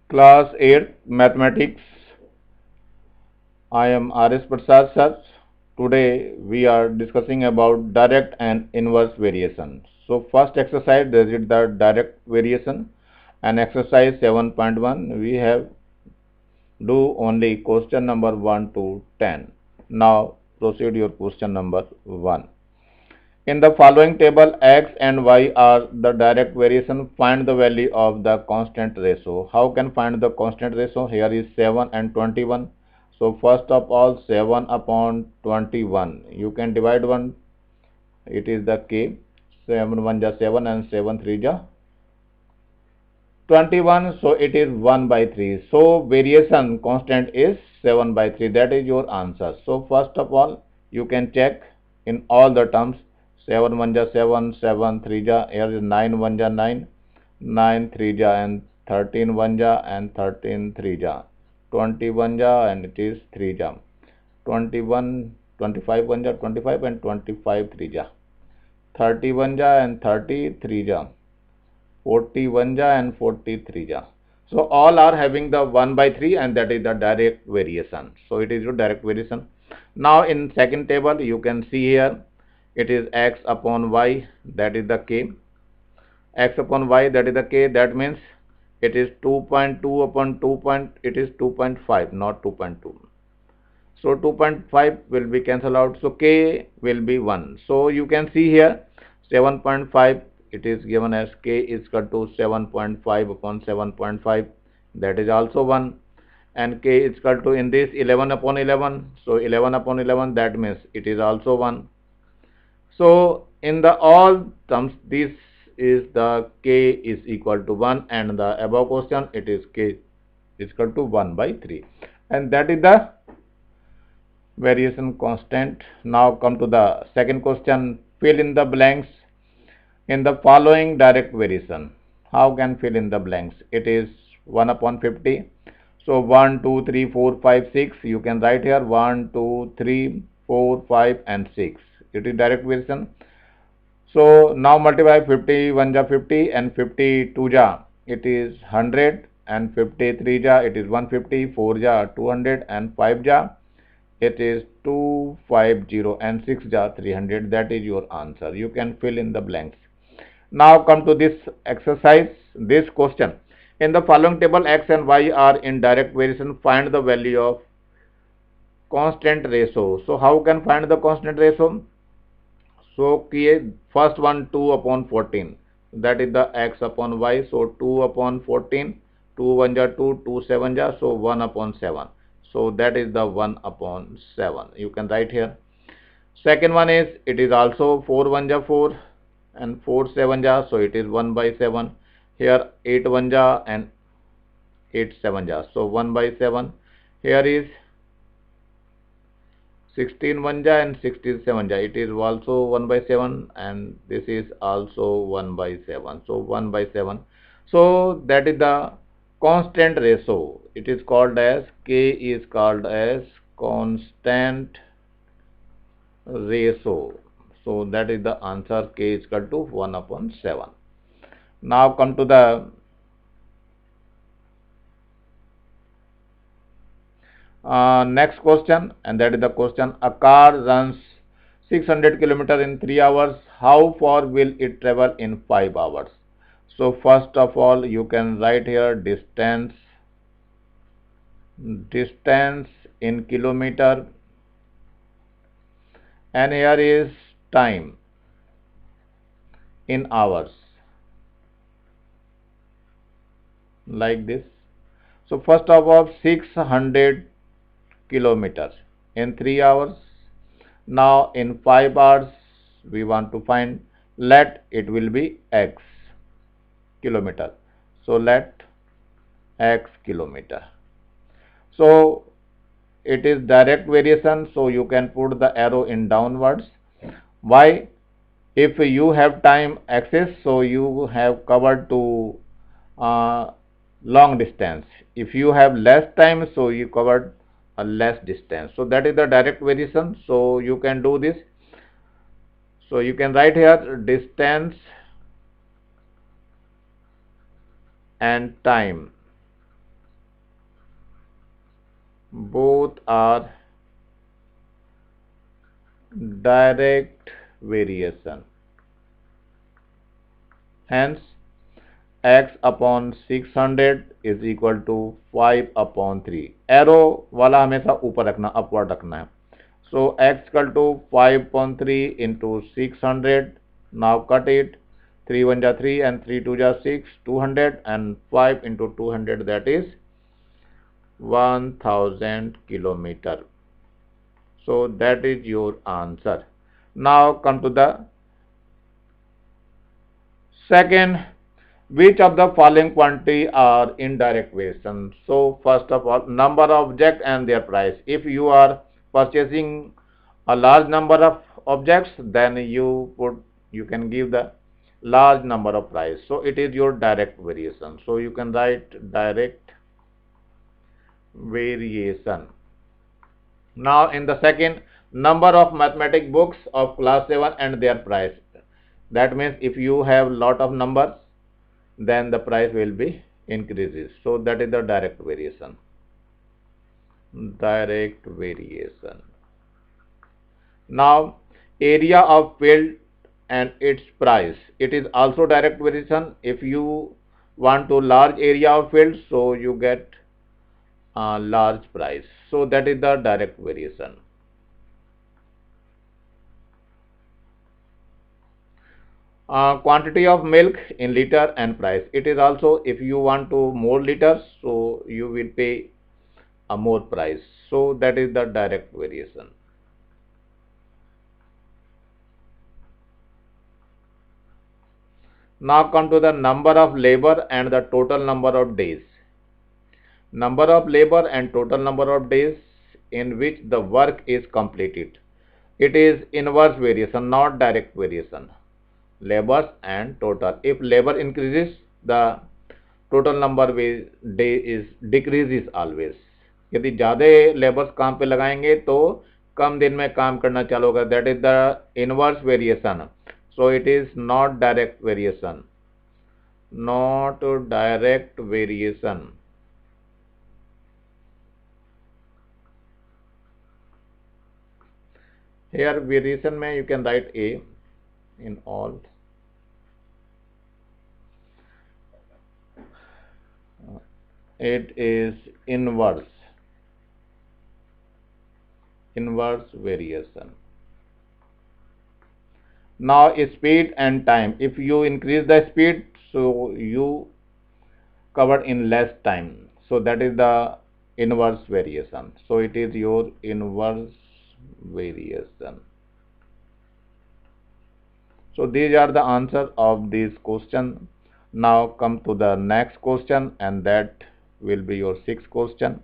Class 8 Mathematics. I am R.S. Prasad sir. Today we are discussing about direct and inverse variation. So first exercise, that is the direct variation, and exercise 7.1 we have do only question number 1 to 10. Now proceed your question number 1. In the following table, x and y are the direct variation. Find the value of the constant ratio. How can find the constant ratio? Here is 7 and 21. So first of all, 7 upon 21. You can divide one. It is the k. 7 1 ja 7 and 7 3 ja 21. So it is 1 by 3. So variation constant is 7 by 3. That is your answer. So first of all, you can check in all the terms. 7 1 ja 7, 7 3 ja, here is 9 1 ja 9, 9 3 ja and 13 1 ja and 13 3 ja, 21 ja and it is 3 ja, 21, 25 1 ja 25 and 25 3 ja, 31 ja and 33 ja, 41 ja and 43 ja. So all are having the 1 by 3 and that is the direct variation. So it is your direct variation. Now in second table you can see here it is x upon y, that is the k. X upon y, that is the k. That means it is 2.2 upon 2 point, it is 2.5, not 2.2. So 2.5 will be cancelled out. So k will be 1. So you can see here 7.5, it is given as k is equal to 7.5 upon 7.5, that is also 1, and k is equal to in this 11 upon 11. So 11 upon 11, that means it is also 1. So in the all terms, this is the k is equal to 1, and the above question it is k is equal to 1 by 3, and that is the variation constant. Now come to the second question. Fill in the blanks in the following direct variation. How can fill in the blanks? It is 1 upon 50. So 1, 2, 3, 4, 5, 6. You can write here 1, 2, 3, 4, 5 and 6. It is direct variation. So now multiply 50 1 ja 50 and 52 ja it is 100 and 53 ja it is 150, 4 ja 200 and 5 ja it is 250 and 6 ja 300. That is your answer. You can fill in the blanks. Now come to this exercise, this question. In the following table, x and y are in direct variation. Find the value of constant ratio. So how can find the constant ratio? So first one 2 upon 14, that is the x upon y. So 2 upon 14, 2 1 ja 2, 2 7 ja, so 1 upon 7. So that is the 1 upon 7. You can write here. Second one is it is also 4 1 ja 4 and 4 7 ja, so it is 1 by 7. Here 8 1 ja and 8 7 ja, so 1 by 7. Here is 16 1 ja and 67 ja, it is also 1 by 7 and this is also 1 by 7. So 1 by 7. So that is the constant ratio. It is called as k is called as constant ratio. So that is the answer. K is equal to 1 upon 7. Now come to the next question, and that is the question. A car runs 600 kilometers in 3 hours. How far will it travel in 5 hours? So first of all you can write here distance in kilometer, and here is time in hours, like this. So first of all 600 kilometers in 3 hours. Now in 5 hours we want to find, let it will be x kilometer. So let x kilometer. So it is direct variation, so you can put the arrow in downwards. Why? If you have time access, so you have covered to long distance. If you have less time, so you covered a less distance. So that is the direct variation. So you can do this. So you can write here distance and time. both are direct variation. Hence, x upon 600 is equal to 5 upon 3. Arrow वाला हमेशा ऊपर रखना, upward रखना है. So x equal to 5 upon 3 into 600. Now cut it. 3 1 ja 3 and 3 2 ja 6, 200, and 5 into 200, that is 1000 kilometer. So that is your answer. Now come to the second. Which of the following quantity are indirect variation? So first of all, number of objects and their price. If you are purchasing a large number of objects, then you can give the large number of price. So it is your direct variation. So you can write direct variation. Now in the second, number of mathematics books of class 7 and their price. That means if you have lot of numbers, then the price will be increases. So that is the direct variation. Direct variation. Now area of field and its price. It is also direct variation. If you want to large area of field, so you get a large price. So that is the direct variation. Quantity of milk in liter and price. It is also, if you want to more liters, so you will pay a more price. So that is the direct variation. Now come to the number of labor and the total number of days. Number of labor and total number of days in which the work is completed. It is inverse variation, not direct variation. Labors and total. If labor increases, the total number of day is decreases always. यदि ज़्यादा labours काम पे लगाएंगे तो कम दिन में काम करना चालू होगा. That is the inverse variation. So it is not direct variation. Not direct variation. Here variation में you can write A in all. It is inverse variation. Now speed and time. If you increase the speed, so you cover in less time. So that is the inverse variation. So it is your inverse variation. So these are the answer of this question. Now come to the next question, and that will be your sixth question.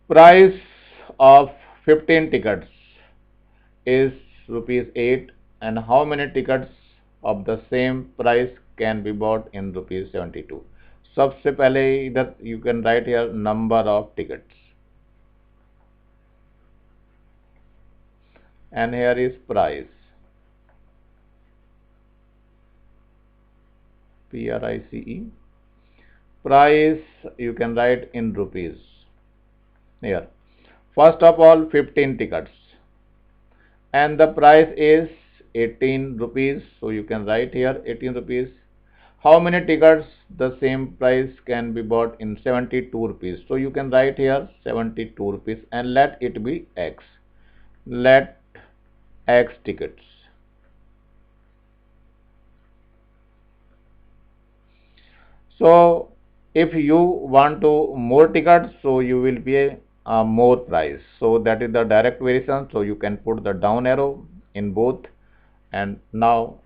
Price of 15 tickets is rupees 8, and how many tickets of the same price can be bought in rupees 72? सबसे पहले इधर you can write here number of tickets, and here is price, P-R-I-C-E. Price you can write in rupees. Here first of all 15 tickets, and the price is 18 rupees. So you can write here 18 rupees. How many tickets the same price can be bought in 72 rupees? So you can write here 72 rupees and let it be X. Let X tickets. So if you want to more tickets, so you will pay more price. So that is the direct variation. So you can put the down arrow in both, and now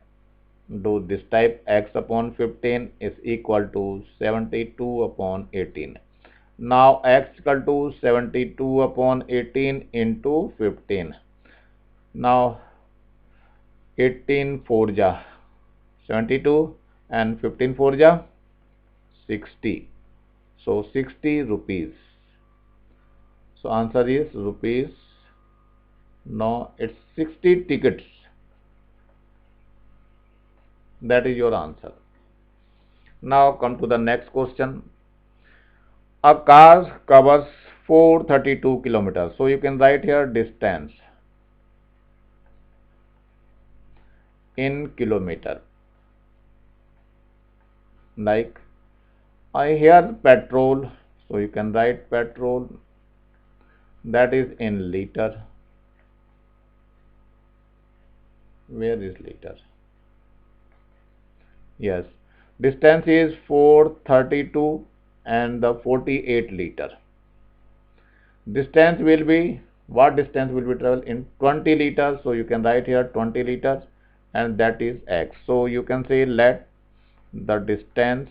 do this type. X upon 15 is equal to 72 upon 18. Now X equal to 72 upon 18 into 15. Now 18 4 ja 72 and 15 4 ja 60. So 60 rupees. So answer is rupees. No, it's 60 tickets. That is your answer. Now come to the next question. A car covers 432 kilometers. So you can write here distance in kilometer. Like I hear petrol, so you can write petrol, that is in liter. Where is liter? Yes, distance is 432 and the 48 liter. Distance will be, what distance will be traveled in 20 liters, so you can write here 20 liters and that is x. So you can say let the distance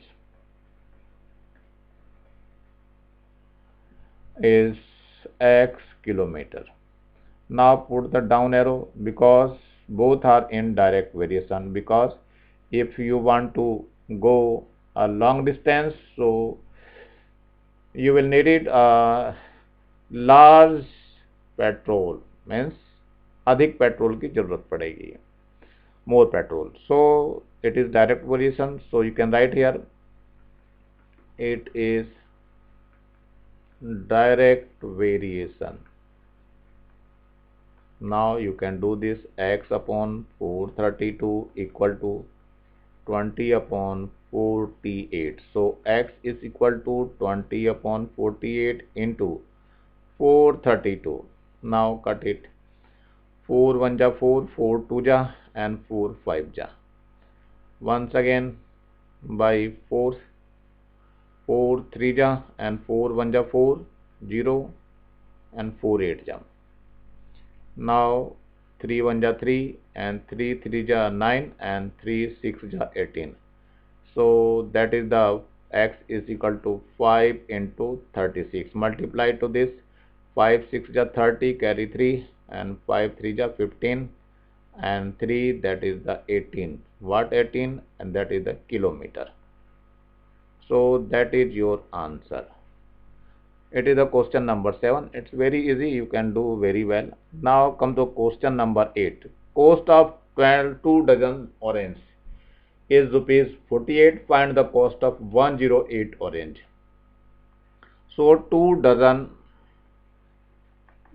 is x kilometer. Now put the down arrow because both are in direct variation, because if you want to go a long distance, so you will need it large petrol, means अधिक petrol की जरूरत पड़ेगी, more petrol. So it is direct variation, so you can write here it is direct variation. Now you can do this, x upon 432 equal to 20 upon 48. So x is equal to 20 upon 48 into 432. Now cut it. 4 1 ja 4, 4 2 ja and 4 5 ja. Once again by 4, 4 3 ja and 4 1 ja 4, 0 and 4 8 ja. Now 3 1 ja 3 and 3 3 ja 9 and 3 6 ja 18. So that is the x is equal to 5 into 36. Multiply to this, 5 6 ja 30, carry 3 and 5 3 ja 15 and 3, that is the 18. What 18? And that is the kilometer. So that is your answer. It is the question number 7. It's very easy, you can do very well. Now come to question number 8. Cost of 2 dozen orange is rupees 48. Find the cost of 108 orange. So 2 dozen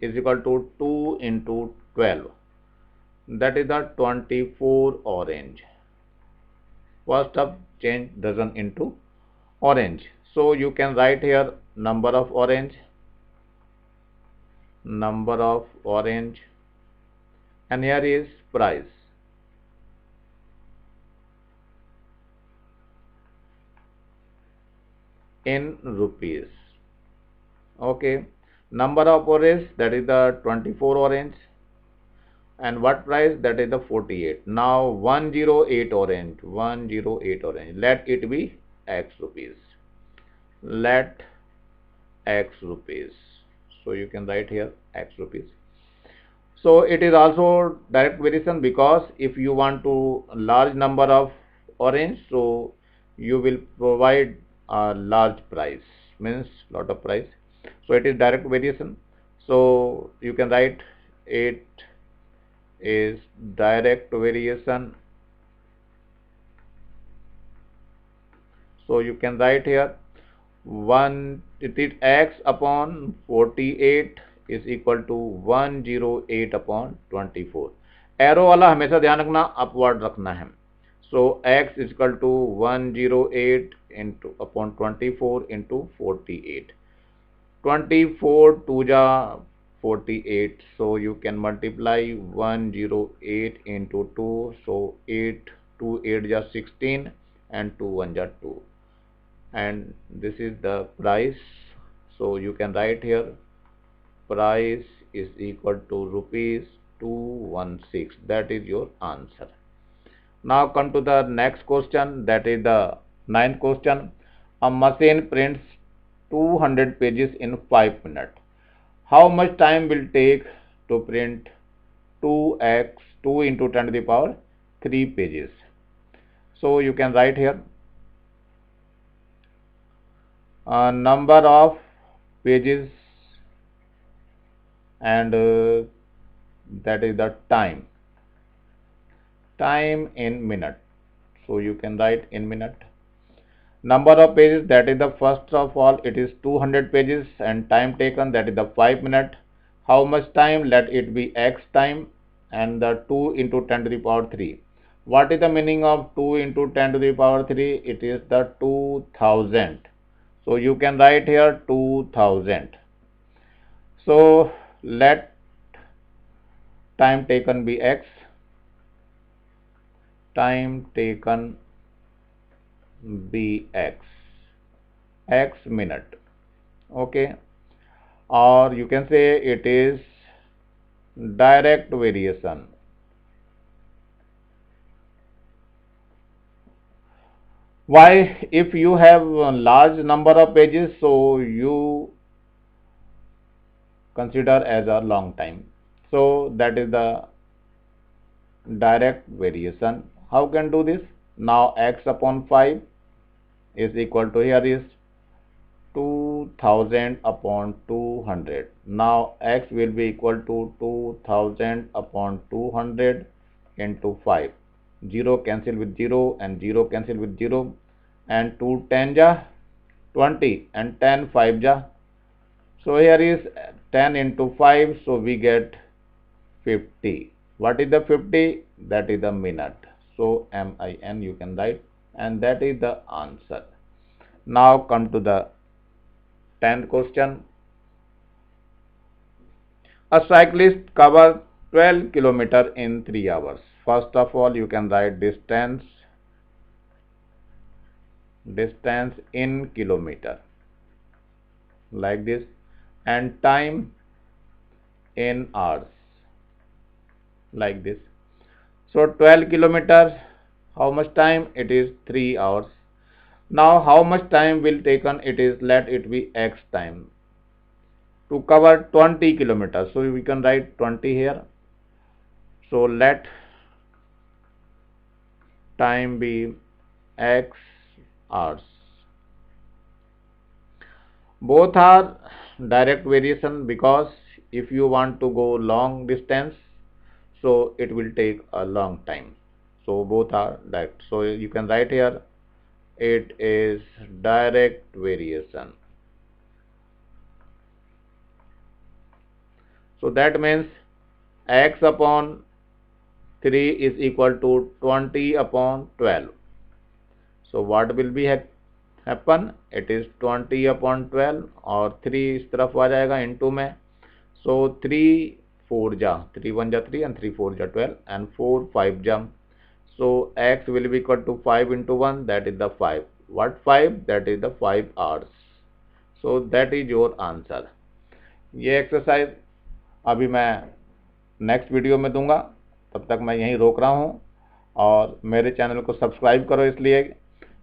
is equal to 2 into 12. That is the 24 orange. First up, change dozen into orange. So you can write here number of orange, and here is price. In rupees. Okay, number of orange, that is the 24 orange, and what price, that is the 48. Now 108 orange, let it be x rupees, let x rupees. So you can write here x rupees. So it is also direct variation, because if you want to large number of orange, so you will provide a large price, means lot of price. So it is direct variation. So you can write it is direct variation. So you can write here 1 x upon 48 is equal to 108 upon 24. Arrow वाला हमेशा ध्यान रखना, upward रखना है. So x is equal to 108 into upon 24 into 48. 24 2 ja 48. So you can multiply 108 into 2. So 8 2 8 ja 16 and 2 1 ja 2. And this is the price. So you can write here price is equal to rupees 216. That is your answer. Now come to the next question, that is the 9th question. A machine prints 200 pages in 5 minutes. How much time will take to print 2 into 10 to the power 3 pages? So you can write here number of pages and that is the time in minute. So you can write in minute. Number of pages, that is the first of all it is 200 pages, and time taken, that is the 5 minutes. How much time? Let it be x time, and the 2 into 10 to the power 3. What is the meaning of 2 into 10 to the power 3? It is the 2000. So you can write here 2000. So let time taken be x, time taken be x minute. Okay, or you can say it is direct variation. Why? If you have a large number of pages, so you consider as a long time. So that is the direct variation. How can do this? Now x upon 5 is equal to, here is 2000 upon 200. Now x will be equal to 2000 upon 200 into 5. 0 cancel with 0 and 0 cancel with 0, and 2 10 ja 20 and 10 5 ja. So here is 10 into 5, so we get 50. What is the 50? That is the minute. So min you can write, and that is the answer. Now come to the 10th question. A cyclist covers 12 kilometers in 3 hours. First of all, you can write distance in kilometer like this, and time in hours like this. So 12 kilometers, how much time? It is 3 hours. Now how much time will taken? It is, let it be x time to cover 20 kilometers. So we can write 20 here. So let time be x hours. Both are direct variation, because if you want to go long distance, so it will take a long time. So both are direct. So you can write here, it is direct variation. So that means x upon 3 is equal to 20 upon 12. So what will be happen? It is 20 upon 12, और 3 इस तरफ आ जाएगा into में. So 3 4 ja 3 1 ja 3 and 3 4 ja 12 and 4 5 ja. So x will be equal to 5 into 1, that is the 5. What 5? That is the 5 hours. So that is your answer. ये exercise अभी मैं next video में दूंगा, तब तक मैं यहीं रोक रहा हूँ. और मेरे चैनल को सब्सक्राइब करो, इसलिए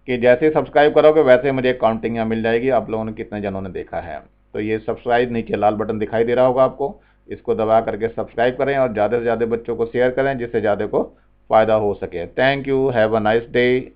कि जैसे ही सब्सक्राइब करोगे वैसे मुझे काउंटिंग यहाँ मिल जाएगी, आप लोगों ने कितने जनों ने देखा है. तो ये सब्सक्राइब नीचे लाल बटन दिखाई दे रहा होगा आपको, इसको दबा करके सब्सक्राइब करें और ज़्यादा से ज़्यादा बच्चों को शेयर करें, जिससे ज़्यादा को फ़ायदा हो सके. Thank you. Have a nice day.